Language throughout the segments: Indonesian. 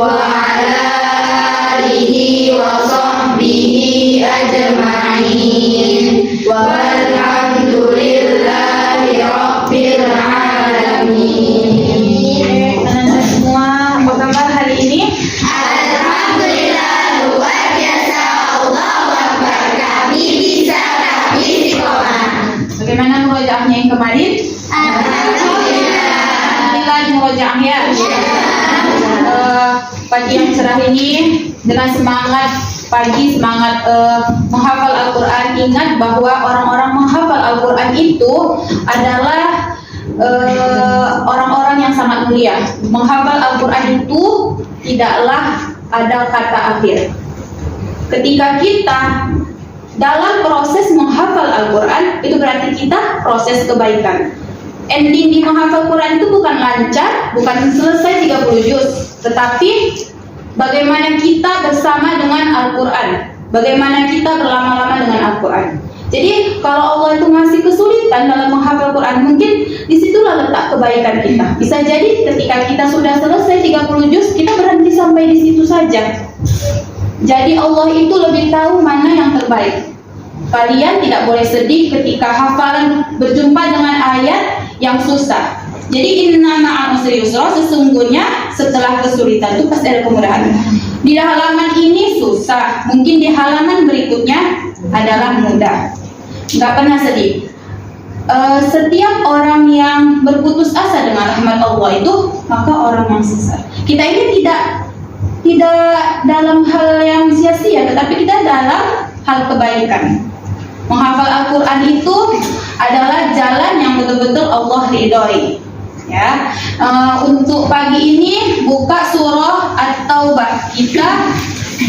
وعلى آله وصحبه أجمعين والحمد لله رب العالمين. Anak-anak semua, apa kabar hari ini? Alhamdulillah, luar biasa. Allahu Akbar. Kami bisa, kami istiqomah. Bagaimana murojaahnya yang kemarin? Alhamdulillah. Alhamdulillah di murojaahnya. Pagi yang cerah ini dengan semangat pagi, semangat menghafal Al-Quran. Ingat bahwa orang-orang menghafal Al-Quran itu adalah orang-orang yang sangat mulia. Menghafal Al-Quran itu tidaklah ada kata akhir. Ketika kita dalam proses menghafal Al-Quran, itu berarti kita proses kebaikan. Ending di menghafal Quran itu bukan lancar, bukan selesai 30 juz, tetapi bagaimana kita bersama dengan Al-Quran, bagaimana kita berlama-lama dengan Al-Quran. Jadi kalau Allah itu ngasih kesulitan dalam menghafal Quran, mungkin disitulah letak kebaikan kita. Bisa jadi ketika kita sudah selesai 30 juz, kita berhenti sampai di situ saja. Jadi Allah itu lebih tahu mana yang terbaik. Kalian tidak boleh sedih ketika hafalan berjumpa dengan ayat yang susah. Jadi inna ma'al usri yusra, sesungguhnya setelah kesulitan itu pasti ada kemudahan. Di halaman ini susah, mungkin di halaman berikutnya adalah mudah. Nggak pernah sedih. Setiap orang yang berputus asa dengan rahmat Allah itu, maka orang yang sesat. Kita ini tidak dalam hal yang sia-sia, tetapi kita dalam hal kebaikan. Menghafal Al-Quran itu adalah jalan yang betul-betul Allah ridhoi. Ya, untuk pagi ini buka surah At-Taubah. Kita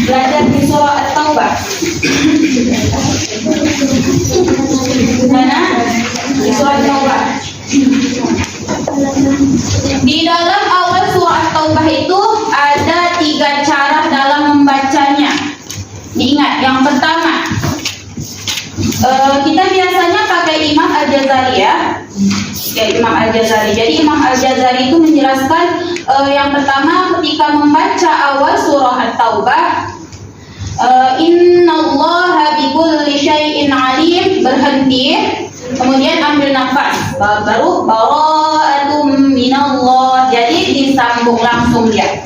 belajar di surah At-Taubah. Mana? Di surah At-Taubah. Di dalam awal surah At-Taubah itu ada 3 cara dalam membacanya. Diingat, yang pertama, kita biasanya pakai Imam Al-Jazari ya. Imam Al-Jazari. Jadi Imam Al-Jazari itu menjelaskan yang pertama ketika membaca awal surah At-Taubah, innallaha bikulli syai'in alim, berhenti, kemudian ambil nafas, baru bara'atum minallah, jadi disambung langsung dia.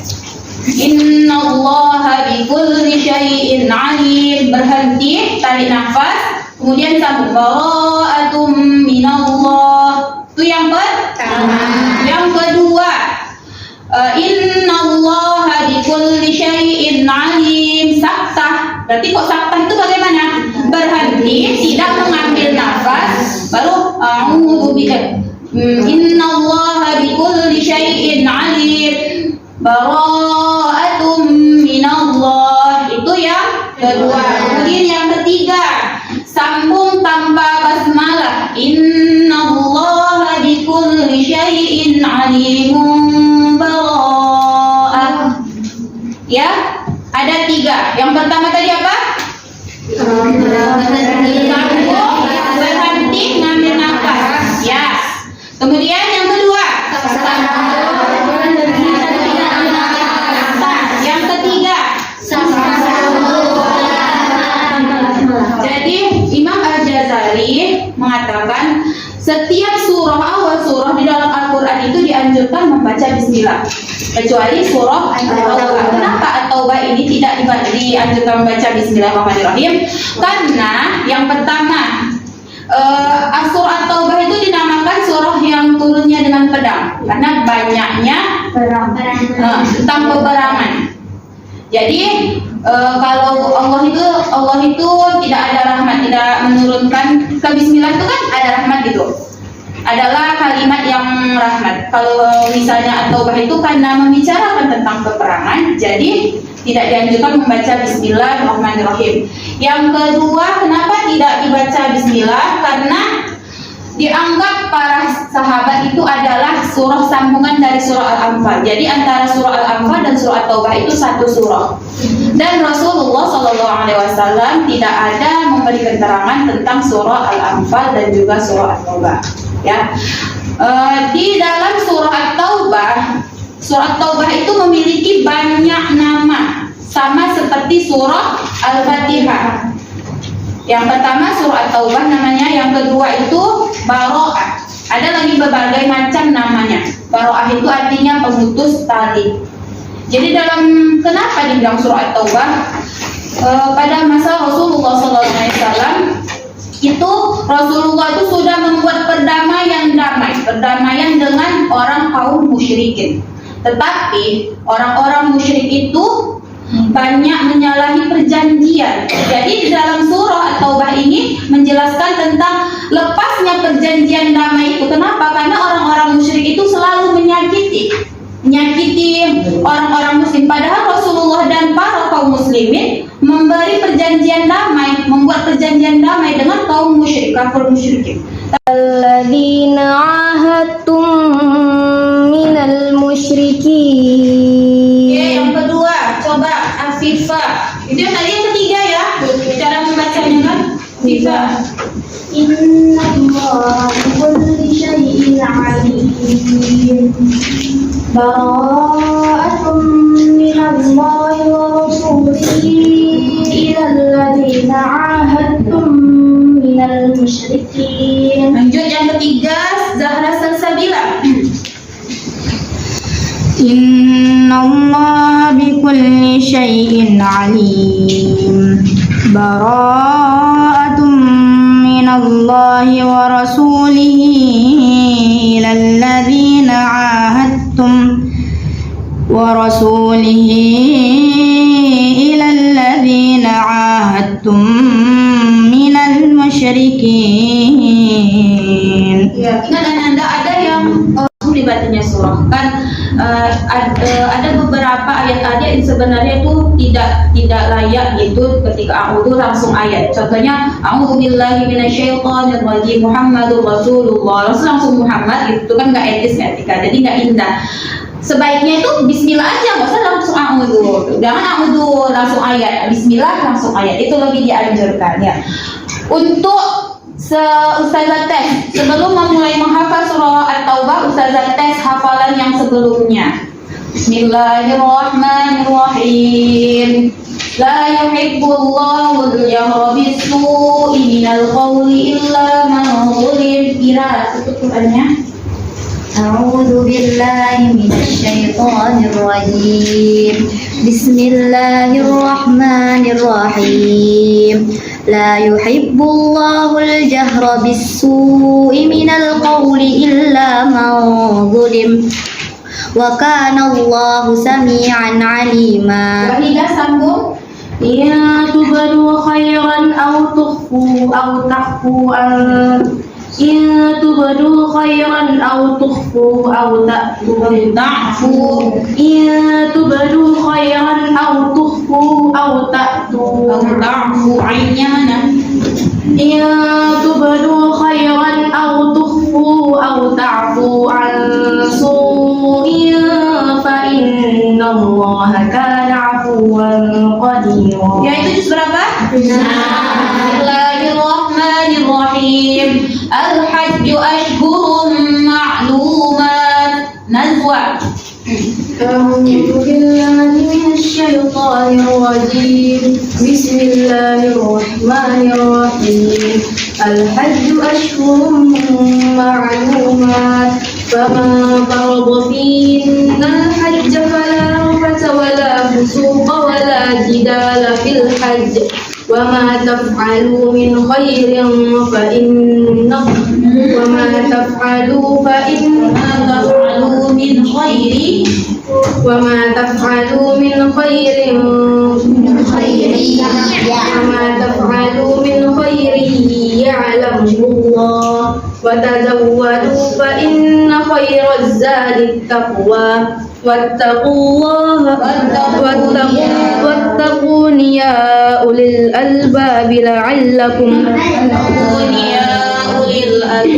Innallaha bikulli syai'in alim, berhenti, tarik nafas, kemudian sambung bara'atum minallah. Itu yang pertama. Yang kedua, innallaha bikulli syai'in alim, saktah. Berarti kok saktah itu bagaimana? Berhenti, tidak mengambil nafas, baru a'udzu bika. Innallaha bikulli syai'in alim, bara'atum minallah. Itu yang kedua. Kemudian yang ketiga, sambung tanpa basmalah. Innallaha bikulli syai'in alimun bara'ah. Ya, ada 3. Yang pertama tadi apa? Sambung, berhenti, ngambil nafas. Ya. Kemudian yang kedua, yang ketiga, jadi Imam Al-Jazari mengatakan setiap awal surah di dalam Al-Quran itu dianjurkan membaca bismillah, kecuali surah At-Taubah. Kenapa At-Taubah ini tidak dianjurkan membaca bismillahirrahmanirrahim? Karena yang pertama, surah At-Taubah itu dinamakan surah yang turunnya dengan pedang, karena banyaknya tentang peperangan. Jadi kalau Allah itu tidak ada rahmat, tidak menurunkan ke bismillah itu kan ada rahmat gitu. Adalah kalimat yang rahmat. Kalau misalnya At-Taubah itu karena membicarakan tentang peperangan, jadi tidak dianjurkan membaca bismillahirrahmanirrahim. Yang kedua, kenapa tidak dibaca bismillah? Karena dianggap para sahabat itu adalah surah sambungan dari surah Al-Anfal. Jadi antara surah Al-Anfal dan surah At-Taubah itu satu surah. Dan Rasulullah SAW tidak ada memberi keterangan tentang surah Al-Anfal dan juga surah At-Taubah. Ya, di dalam surah At-Taubah itu memiliki banyak sama seperti surah Al-Fatihah. Yang pertama surah At-Taubah namanya, yang kedua itu Baro'ah. Ada lagi berbagai macam namanya. Baro'ah itu artinya pemutus tali. Jadi kenapa dibilang surah At-Taubah? Pada masa Rasulullah SAW itu Rasulullah itu sudah membuat perdamaian dengan orang kaum musyrikin. Tetapi orang-orang musyrik itu banyak menyalahi perjanjian. Jadi di dalam surah At-Taubah ini menjelaskan tentang lepasnya perjanjian damai itu. Kenapa? Karena orang-orang musyrik itu selalu menyakiti orang-orang muslim. Padahal Rasulullah dan para kaum muslimin memberi perjanjian damai, membuat perjanjian damai dengan kaum musyrik, kafir musyrikin. Alladzina ahadtum minal musyrikin. Oke, yang kedua, coba Afifah. Itu yang tadi yang ketiga ya. Cara membacanya kan? Afifah. Inna Allah bikulli syai'in alim. Bara'atun minallahi wa rasulihi ilal ladzina ahadtum minal musyrikin. Lanjut yang ketiga, Zahra Salsabila. Inna Allah bikulli syai'in alim. Bara'atun minallahi wa rasulihi ilal ladzina ahadtum minal musyrikin. Ya, ingat Anda ada yang dibacanya surah kan, ada beberapa ayat-ayat yang sebenarnya itu tidak layak gitu ketika a'udzu langsung ayat. Contohnya a'udzubillahi minasyaitonir rajim Muhammadur Rasulullah, langsung Muhammad itu kan nggak etis, nggak etika, jadi nggak indah. Sebaiknya itu bismillah aja, nggak usah langsung a'udzu. Jangan a'udzu langsung ayat, bismillah langsung ayat, itu lebih dianjurkan ya. Untuk Ustazah tes sebelum memulai menghafal surah At-Taubah, Ustazah tes hafalan yang sebelumnya. Bismillahirrahmanirrahim. La yuhibbullahu al-jahra bis-su'i minal qawli illa man zulim. Kira itu Qur'annya. A'udzu billahi minasyaitonir rajim. Bismillahirrahmanirrahim. La yuhibbullahu al-jahra bis-su'i minal qawli illa man zulim. Wa kana Allahu sami'an 'alima. Wahidah sambung. In tubadu khairan aw tukhfu aw takhfu in tubadu khairan aw tukhfu aw ta'fu in tubadu khairan aw tukhfu aw ta'tu Ainnya mana? in tubadu khairan aw tukhfu aw ta'fu an su'in fa inna Allaha kana 'afuwan qadira. Ya, itu juz berapa? Bismillahirrahmanirrahim. Al-hajju ashhurum ma'lumat. Nazwa. A'udzu billahi minasyaitonir rajim. Bismillahirrahmanirrahim. Al-hajju ashhurum ma'lumat. Faman farada fihinna al-hajja fala rafata wala fusuqa wala jidala fil hajj. وما تفعلوا من خير وما تفعلوا من خير يعلمه الله وتزودوا فإن خير الزاد التقوى واتقون يا أولي الألباب لعلكم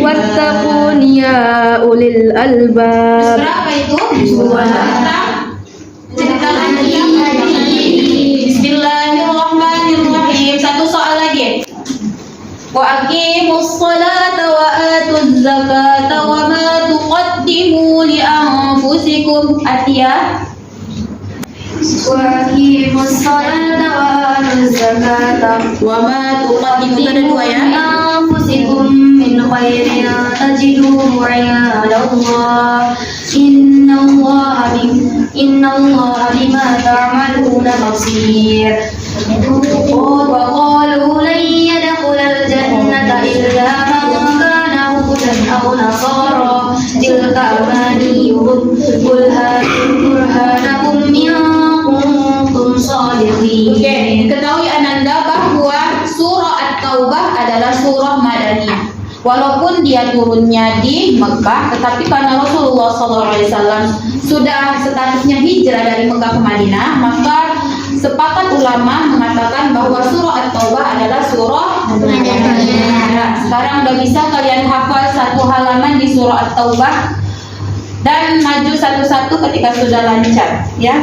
واتقون يا أولي الألباب. Berapa itu? Bismillahirrahmanirrahim. Satu soal lagi. Wa aqimus salata wa atuz zakata wa ma tuqaddimu li anfusikum. Atia. وأقيموا الصلاة وآتوا الزكاة Wa ma tuqaddimu itu ada dua ya. أنفسكم من خير تجدوه عند الله إن الله بما تعملون بصير وقالوا لن يدخل الجنة إلا من كان هودا أو نصارى تلك أمانيهم قل هاتوا برهانكم إن كنتم صادقين. Oke, ketahui Ananda bahwa surah At-Taubah adalah surah Madaniyah. Walaupun dia turunnya di Mekah, tetapi karena Rasulullah SAW sudah statusnya hijrah dari Mekah ke Madinah, maka sepakat ulama mengatakan bahwa surah At-Taubah adalah surah Madaniyah. Nah, sekarang udah bisa kalian hafal satu halaman di surah At-Taubah dan maju satu-satu ketika sudah lancar, ya.